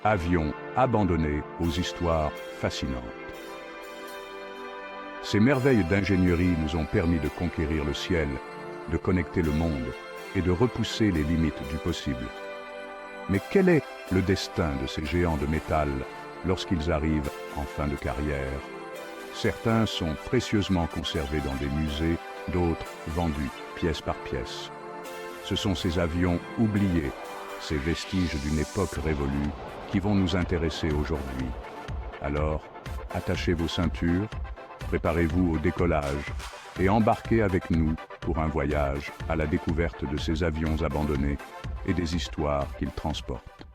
Avions abandonnés aux histoires fascinantes. Ces merveilles d'ingénierie nous ont permis de conquérir le ciel, de connecter le monde et de repousser les limites du possible. Mais quel est le destin de ces géants de métal lorsqu'ils arrivent en fin de carrière? Certains sont précieusement conservés dans des musées, d'autres vendus pièce par pièce. Ce sont ces avions oubliés, ces vestiges d'une époque révolue, qui vont nous intéresser aujourd'hui. Alors, attachez vos ceintures, préparez-vous au décollage et embarquez avec nous pour un voyage à la découverte de ces avions abandonnés et des histoires qu'ils transportent.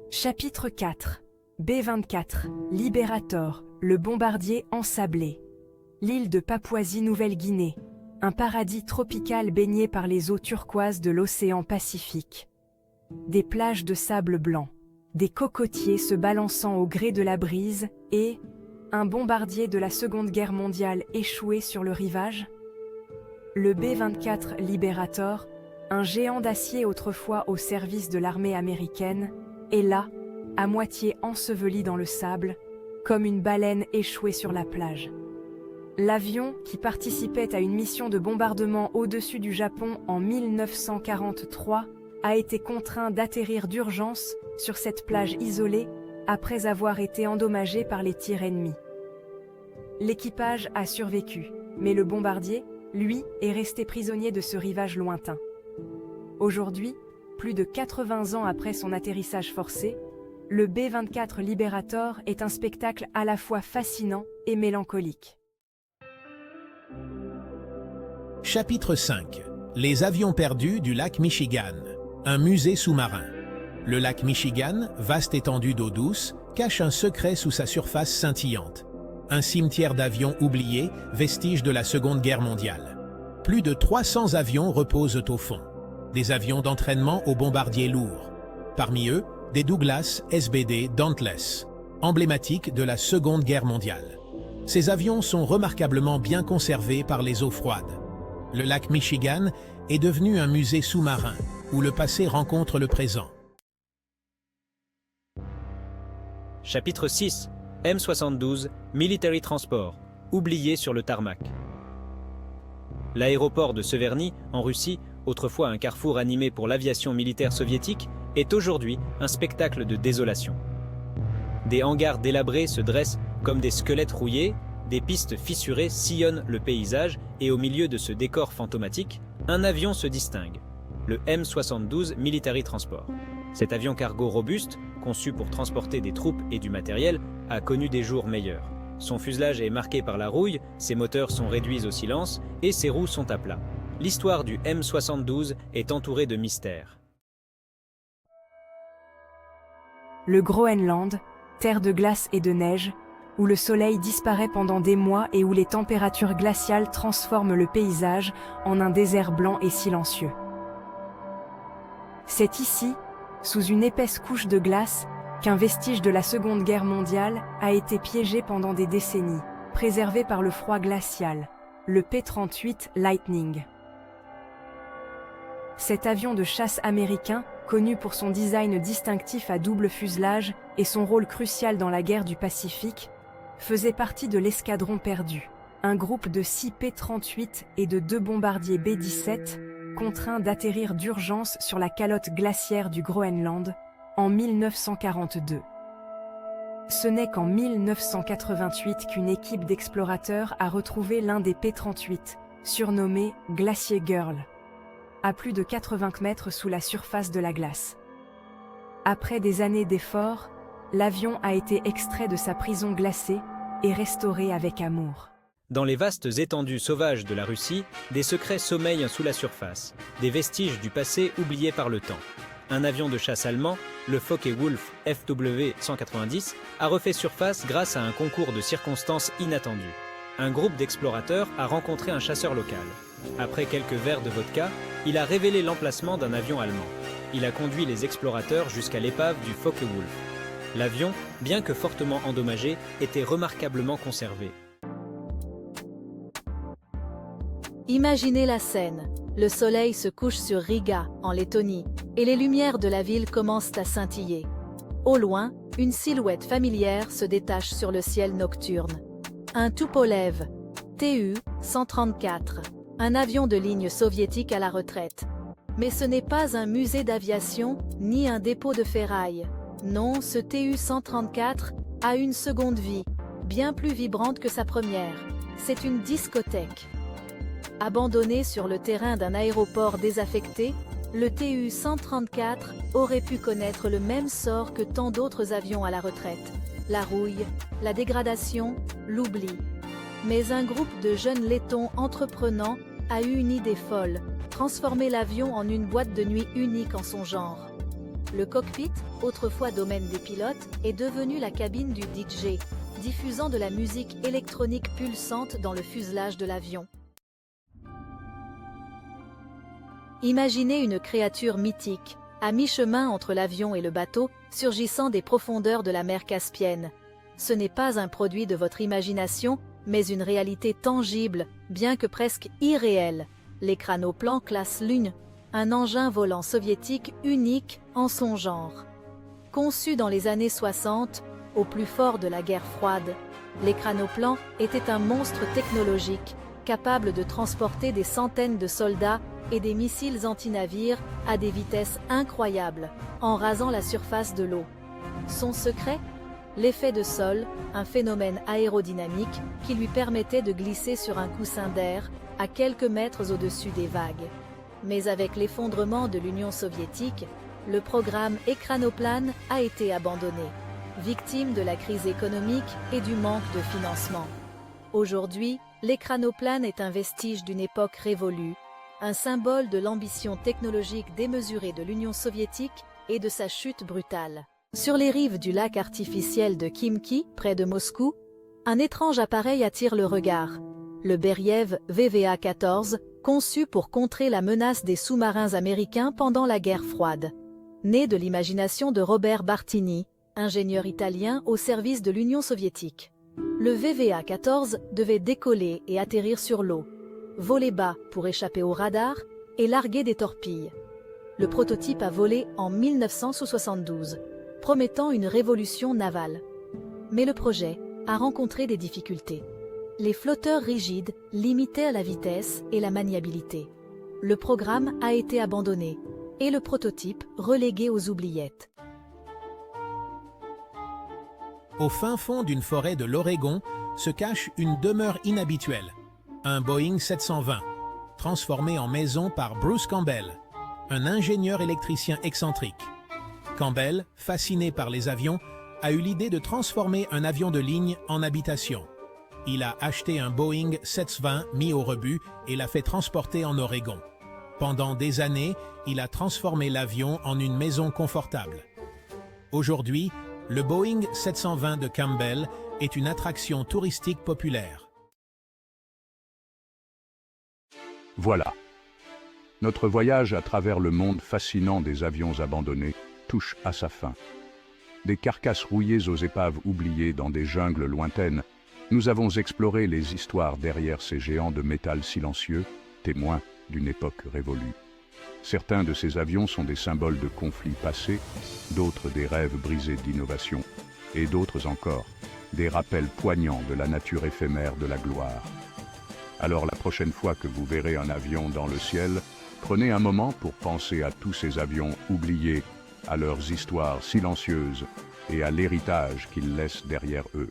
Chapitre 4. B-24, Liberator, le bombardier ensablé. L'île de Papouasie-Nouvelle-Guinée, un paradis tropical baigné par les eaux turquoises de l'océan Pacifique. Des plages de sable blanc, des cocotiers se balançant au gré de la brise et un bombardier de la Seconde Guerre mondiale échoué sur le rivage. Le B-24 Liberator, un géant d'acier autrefois au service de l'armée américaine, est là, à moitié enseveli dans le sable, comme une baleine échouée sur la plage. L'avion, qui participait à une mission de bombardement au-dessus du Japon en 1943, a été contraint d'atterrir d'urgence sur cette plage isolée après avoir été endommagé par les tirs ennemis. L'équipage a survécu, mais le bombardier, lui, est resté prisonnier de ce rivage lointain. Aujourd'hui, plus de 80 ans après son atterrissage forcé, le B-24 Liberator est un spectacle à la fois fascinant et mélancolique. Chapitre 5. Les avions perdus du lac Michigan. Un musée sous-marin. Le lac Michigan, vaste étendue d'eau douce, cache un secret sous sa surface scintillante. Un cimetière d'avions oubliés, vestige de la Seconde Guerre mondiale. Plus de 300 avions reposent au fond. Des avions d'entraînement aux bombardiers lourds. Parmi eux, des Douglas SBD Dauntless, emblématiques de la Seconde Guerre mondiale. Ces avions sont remarquablement bien conservés par les eaux froides. Le lac Michigan est devenu un musée sous-marin, où le passé rencontre le présent. Chapitre 6. M72, Military Transport, oublié sur le tarmac. L'aéroport de Severny, en Russie, autrefois un carrefour animé pour l'aviation militaire soviétique, est aujourd'hui un spectacle de désolation. Des hangars délabrés se dressent comme des squelettes rouillés, des pistes fissurées sillonnent le paysage et au milieu de ce décor fantomatique, un avion se distingue, le M72 Military Transport. Cet avion cargo robuste, conçu pour transporter des troupes et du matériel, a connu des jours meilleurs. Son fuselage est marqué par la rouille, ses moteurs sont réduits au silence et ses roues sont à plat. L'histoire du M72 est entourée de mystères. Le Groenland, terre de glace et de neige, où le soleil disparaît pendant des mois et où les températures glaciales transforment le paysage en un désert blanc et silencieux. C'est ici, sous une épaisse couche de glace, qu'un vestige de la Seconde Guerre mondiale a été piégé pendant des décennies, préservé par le froid glacial, le P-38 Lightning. Cet avion de chasse américain, connu pour son design distinctif à double fuselage et son rôle crucial dans la guerre du Pacifique, faisait partie de l'escadron perdu, un groupe de 6 P-38 et de 2 bombardiers B-17, contraints d'atterrir d'urgence sur la calotte glaciaire du Groenland en 1942. Ce n'est qu'en 1988 qu'une équipe d'explorateurs a retrouvé l'un des P-38, surnommé Glacier Girl, à plus de 80 mètres sous la surface de la glace. Après des années d'efforts, l'avion a été extrait de sa prison glacée et restauré avec amour. Dans les vastes étendues sauvages de la Russie, des secrets sommeillent sous la surface, des vestiges du passé oubliés par le temps. Un avion de chasse allemand, le Focke-Wulf FW-190, a refait surface grâce à un concours de circonstances inattendues. Un groupe d'explorateurs a rencontré un chasseur local. Après quelques verres de vodka, il a révélé l'emplacement d'un avion allemand. Il a conduit les explorateurs jusqu'à l'épave du Focke-Wulf. L'avion, bien que fortement endommagé, était remarquablement conservé. Imaginez la scène. Le soleil se couche sur Riga, en Lettonie, et les lumières de la ville commencent à scintiller. Au loin, une silhouette familière se détache sur le ciel nocturne. Un Tupolev Tu-134, un avion de ligne soviétique à la retraite. Mais ce n'est pas un musée d'aviation, ni un dépôt de ferraille. Non, ce Tu-134 a une seconde vie, bien plus vibrante que sa première. C'est une discothèque. Abandonné sur le terrain d'un aéroport désaffecté, le Tu-134 aurait pu connaître le même sort que tant d'autres avions à la retraite. La rouille, la dégradation, l'oubli. Mais un groupe de jeunes lettons entreprenants a eu une idée folle, transformer l'avion en une boîte de nuit unique en son genre. Le cockpit, autrefois domaine des pilotes, est devenu la cabine du DJ, diffusant de la musique électronique pulsante dans le fuselage de l'avion. Imaginez une créature mythique, à mi-chemin entre l'avion et le bateau, surgissant des profondeurs de la mer Caspienne. Ce n'est pas un produit de votre imagination, mais une réalité tangible, bien que presque irréelle. Les cranoplans classe Lune, un engin volant soviétique unique en son genre. Conçu dans les années 60, au plus fort de la guerre froide, les cranoplans étaient un monstre technologique, capable de transporter des centaines de soldats et des missiles anti-navires à des vitesses incroyables, en rasant la surface de l'eau. Son secret ? L'effet de sol, un phénomène aérodynamique qui lui permettait de glisser sur un coussin d'air à quelques mètres au-dessus des vagues. Mais avec l'effondrement de l'Union soviétique, le programme Ekranoplan a été abandonné, victime de la crise économique et du manque de financement. Aujourd'hui, l'Ekranoplan est un vestige d'une époque révolue, un symbole de l'ambition technologique démesurée de l'Union soviétique et de sa chute brutale. Sur les rives du lac artificiel de Khimki, près de Moscou, un étrange appareil attire le regard. Le Beriev VVA-14, conçu pour contrer la menace des sous-marins américains pendant la guerre froide. Né de l'imagination de Robert Bartini, ingénieur italien au service de l'Union soviétique. Le VVA-14 devait décoller et atterrir sur l'eau, voler bas pour échapper au radar et larguer des torpilles. Le prototype a volé en 1972, promettant une révolution navale. Mais le projet a rencontré des difficultés. Les flotteurs rigides limitaient la vitesse et la maniabilité. Le programme a été abandonné et le prototype relégué aux oubliettes. Au fin fond d'une forêt de l'Oregon se cache une demeure inhabituelle, un Boeing 720, transformé en maison par Bruce Campbell, un ingénieur électricien excentrique. Campbell, fasciné par les avions, a eu l'idée de transformer un avion de ligne en habitation. Il a acheté un Boeing 720 mis au rebut et l'a fait transporter en Oregon. Pendant des années, il a transformé l'avion en une maison confortable. Aujourd'hui, le Boeing 720 de Campbell est une attraction touristique populaire. Voilà. Notre voyage à travers le monde fascinant des avions abandonnés touche à sa fin. Des carcasses rouillées aux épaves oubliées dans des jungles lointaines, nous avons exploré les histoires derrière ces géants de métal silencieux, témoins d'une époque révolue. Certains de ces avions sont des symboles de conflits passés, d'autres des rêves brisés d'innovation, et d'autres encore, des rappels poignants de la nature éphémère de la gloire. Alors la prochaine fois que vous verrez un avion dans le ciel, prenez un moment pour penser à tous ces avions oubliés, à leurs histoires silencieuses et à l'héritage qu'ils laissent derrière eux.